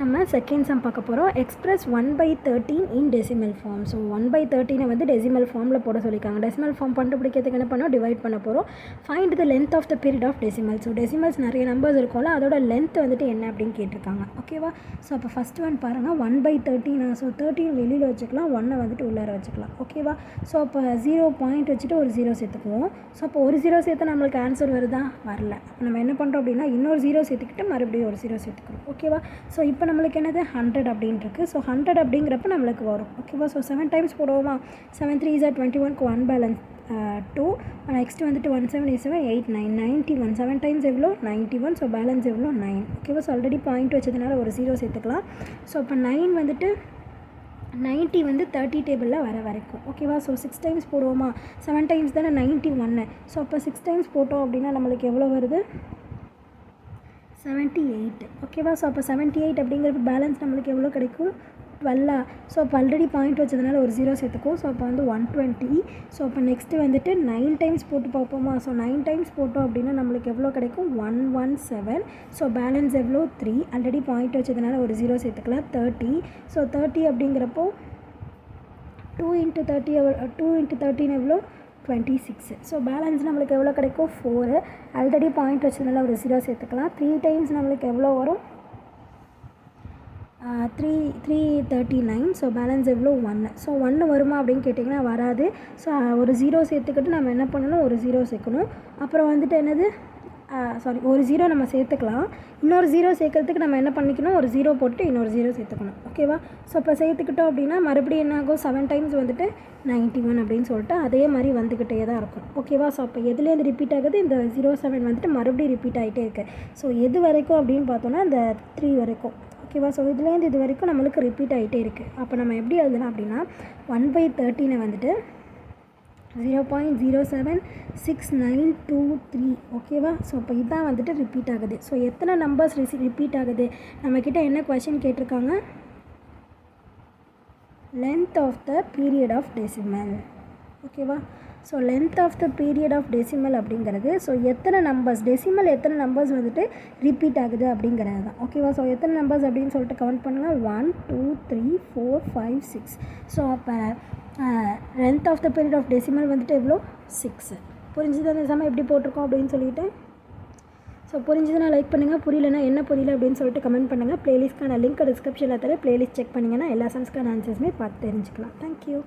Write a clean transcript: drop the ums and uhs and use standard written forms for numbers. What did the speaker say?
நம்ம second sum பார்க்க போகிறோம். Express 1/13 in decimal form. So 1/13 வந்து டெசிமல் ஃபார்மில் போட சொல்லியிருக்காங்க. டெசிமல் ஃபார்ம் கண்டுபிடிக்கிறதுக்கு என்ன பண்ணோம், டிவைட் பண்ண போகிறோம். Find the length of the period of decimal. So decimals நிறைய நம்பர்ஸ் இருக்கும்ல, அதோட லென்த் வந்துட்டு என்ன அப்படின்னு கேட்டிருக்காங்க. ஓகேவா? ஸோ அப்போ ஃபஸ்ட் ஒன் பாருங்கள், 1/13. ஸோ 13 வெளியில் வச்சுக்கலாம், 1 வந்துட்டு உள்ளார வச்சுக்கலாம். ஓகேவா? ஸோ அப்போ 0 பாயிண்ட் வச்சுட்டு ஒரு 0 சேர்த்துக்குவோம். ஸோ அப்போ ஒரு 0 சேர்த்து நம்மளுக்கு ஆன்சர் வருதா? வரல. அப்போ நம்ம என்ன பண்ணுறோம் அப்படின்னா, இன்னொரு 0 சேர்த்துக்கிட்டு மறுபடியும் ஒரு 0 சேர்த்துக்கிறோம். ஓகேவா? ஸோ இப்போ நம்மளுக்கு என்னது 100 அப்படின்ட்டு. ஸோ 100 அப்படிங்கிறப்ப நம்மளுக்கு வரும். ஓகேவா? ஸோ 7 டைம்ஸ் போடுவோமா? 7 3 is 21க்கு 1 பேலன்ஸ் 2. நெக்ஸ்ட்டு வந்துட்டு 1 7 is 7 8 9 91. 7 டைம்ஸ் எவ்வளோ? 91. ஸோ பேலன்ஸ் எவ்வளோ? 9. ஓகேவா? ஸோ ஆல்ரெடி பாயிண்ட் வச்சதுனால ஒரு 0 சேர்த்துக்கலாம். ஸோ இப்போ 9 வந்துட்டு 90 வந்து 30 டேபிளில் வர வரைக்கும். ஓகேவா? ஸோ 6 டைம்ஸ் போடுவோமா? 7 டைம்ஸ் தானே 91. ஸோ அப்போ 6 டைம்ஸ் போட்டோம் அப்படின்னா நம்மளுக்கு எவ்வளோ வருது? 78. ஓகேவா? ஸோ அப்போ 78 அப்படிங்கிறப்ப பேலன்ஸ் நம்மளுக்கு எவ்வளோ கிடைக்கும்? 12. ஸோ அப்போ ஆல்ரெடி பாயிண்ட் வச்சதுனால ஒரு 0 சேர்த்துக்கும். ஸோ அப்போ வந்து 120. ஸோ அப்போ நெக்ஸ்ட்டு வந்துட்டு 9 டைம்ஸ் போட்டு பார்ப்போமா? ஸோ 9 டைம்ஸ் போட்டோம் அப்படின்னா நம்மளுக்கு எவ்வளோ கிடைக்கும்? 117. ஸோ பேலன்ஸ் எவ்வளோ? 3. ஆல்ரெடி பாயிண்ட் வச்சதுனால ஒரு 0 சேர்த்துக்கலாம். 30. ஸோ 30 அப்படிங்கிறப்போ 2 × 30 2 × 13 எவ்வளோ? 26. ஸோ பேலன்ஸ் நம்மளுக்கு எவ்வளோ கிடைக்கும்? 4. ஆல்ரெடி பாயிண்ட் வச்சதுனால ஒரு 0 சேர்த்துக்கலாம். 3 டைம்ஸ் நம்மளுக்கு எவ்வளோ வரும்? 339. ஸோ பேலன்ஸ் எவ்வளோ? 1. ஸோ 1 வருமா அப்படின்னு கேட்டிங்கன்னா வராது. ஸோ ஒரு 0 சேர்த்துக்கிட்டு நம்ம என்ன பண்ணணும்? ஒரு 0 சேர்க்கணும். அப்புறம் வந்துட்டு என்னது, ஒரு 0 நம்ம சேர்த்துக்கலாம். இன்னொரு 0 சேர்க்கறதுக்கு நம்ம என்ன பண்ணிக்கணும்? ஒரு 0 போட்டு இன்னொரு 0 சேர்த்துக்கணும். ஓகேவா? ஸோ இப்போ சேர்த்துக்கிட்டோம் அப்படின்னா மறுபடியும் என்ன ஆகும்? 7 டைம்ஸ் வந்துட்டு 91 அப்படின்னு சொல்லிட்டு அதே மாதிரி வந்துக்கிட்டே தான் இருக்கும். ஓகேவா? ஸோ அப்போ எதுலேருந்து ரிப்பீட் ஆகுது? இந்த 07 வந்துட்டு மறுபடியும் ரிப்பீட் ஆகிட்டே இருக்குது. ஸோ எது வரைக்கும் அப்படின்னு பார்த்தோன்னா இந்த 3 வரைக்கும். ஓகேவா? ஸோ இதுலேருந்து இது வரைக்கும் நம்மளுக்கு ரிப்பீட் ஆகிட்டே இருக்குது. அப்போ நம்ம எப்படி எழுதலாம் அப்படின்னா 1/13 வந்துட்டு 0.076923. ஓகேவா? ஸோ இப்போ இதுதான் வந்துட்டு ரிப்பீட் ஆகுது. ஸோ எத்தனை நம்பர்ஸ் ரிப்பீட் ஆகுது? நம்மக்கிட்ட என்ன கொஷின் கேட்டிருக்காங்க? Length of the period of decimal. ஓகேவா? So length of the period of decimal அப்படிங்கிறது, ஸோ எத்தனை நம்பர்ஸ் டெசிமல் எத்தனை நம்பர்ஸ் வந்துட்டு ரிப்பீட் ஆகுது அப்படிங்கிறது தான். ஓகேவா? ஸோ எத்தனை நம்பர்ஸ் அப்படின்னு சொல்லிட்டு கவுண்ட் பண்ணுங்கள். 1 2 3 4 5 6. ஸோ அப்போ length of the period of decimal வந்துட்டு எவ்வளோ? 6. புரிஞ்சுது அந்த சமயம் எப்படி போட்டிருக்கோம் அப்படின்னு சொல்லிட்டு? ஸோ புரிஞ்சுதுன்னா லைக் பண்ணுங்கள், புரியலன்னா என்ன புரியல அப்படின்னு சொல்லிட்டு கமெண்ட் பண்ணுங்கள். ப்ளேலிஸ்ட்க்கான லிங்க் டிஸ்கிரிப்ஷனில் தர, ப்ளேலிஸ்ட் செக் பண்ணிங்கன்னா எல்லா சம்ஸ்க்கான ஆன்சர்ஸுமே பார்த்து தெரிஞ்சுக்கலாம். தேங்க்யூ.